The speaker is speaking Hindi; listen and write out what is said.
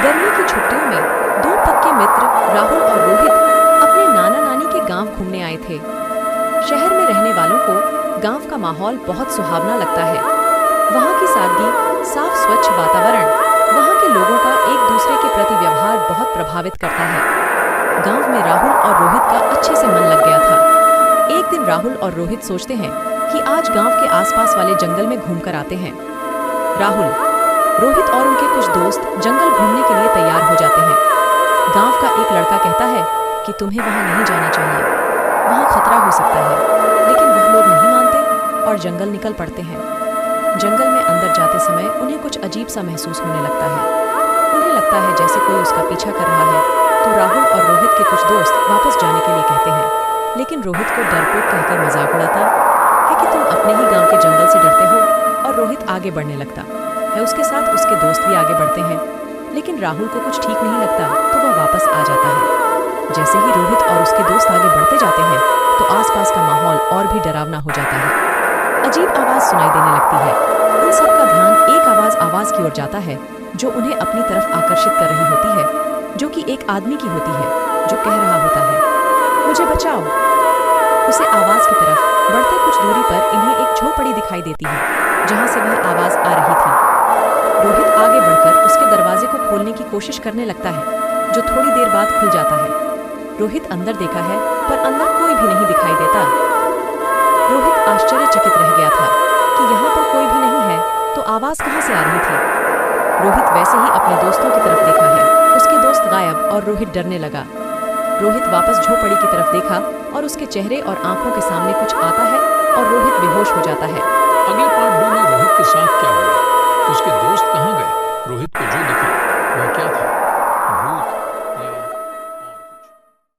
गर्मी की छुट्टियों में दो पक्के मित्र राहुल और रोहित अपने नाना नानी के गांव घूमने आए थे। शहर में रहने वालों को गांव का माहौल बहुत सुहावना लगता है। वहां की सादगी, साफ स्वच्छ वातावरण, वहां के लोगों का एक दूसरे के प्रति व्यवहार बहुत प्रभावित करता है। गांव में राहुल और रोहित का अच्छे से मन लग गया था। एक दिन राहुल और रोहित सोचते हैं कि आज गांव के आसपास वाले जंगल में घूमकर आते हैं। राहुल, रोहित और उनके कुछ दोस्त जंगल घूमने के लिए तैयार हो जाते हैं। गांव का एक लड़का कहता है कि तुम्हें वहां नहीं जाना चाहिए, वहां खतरा हो सकता है। लेकिन वह लोग नहीं मानते और जंगल निकल पड़ते हैं। जंगल में अंदर जाते समय उन्हें कुछ अजीब सा महसूस होने लगता है। उन्हें लगता है जैसे कोई उसका पीछा कर रहा है। तो राहुल और रोहित के कुछ दोस्त वापस जाने के लिए कहते हैं। लेकिन रोहित को डरपोक कहकर मजाक उड़ाता है कि तुम अपने ही गांव के जंगल से डरते हो। और रोहित आगे बढ़ने लगता है। उसके साथ उसके दोस्त भी आगे बढ़ते हैं। लेकिन राहुल को कुछ ठीक नहीं लगता तो वह वापस आ जाता है। जैसे ही रोहित और उसके दोस्त आगे बढ़ते जाते हैं तो आसपास का माहौल और भी डरावना हो जाता है। अजीब आवाज सुनाई देने लगती है। उन सबका ध्यान एक आवाज की ओर जाता है जो उन्हें अपनी तरफ आकर्षित कर रही होती है, जो कि एक आदमी की होती है जो कह रहा होता है, मुझे बचाओ। उसे आवाज की तरफ बढ़ते कुछ दूरी पर इन्हें एक झोपड़ी दिखाई देती है जहां से वह आवाज आ रही थी। रोहित आगे बढ़कर उसके दरवाजे को खोलने की कोशिश करने लगता है, जो थोड़ी देर बाद खुल जाता है। रोहित अंदर देखा है पर अंदर कोई भी नहीं दिखाई देता। रोहित आश्चर्यचकित रह गया था कि यहाँ पर कोई भी नहीं है तो आवाज कहाँ से आ रही थी। रोहित वैसे ही अपने दोस्तों की तरफ देखा है, उसके दोस्त गायब और रोहित डरने लगा। रोहित वापस झोपड़ी की तरफ देखा और उसके चेहरे और आंखों के सामने कुछ आता है और रोहित बेहोश हो जाता है। अगले पार्ट 2 में रोहित के साथ क्या हुआ, उसके दोस्त कहाँ गए, रोहित को जो दिखा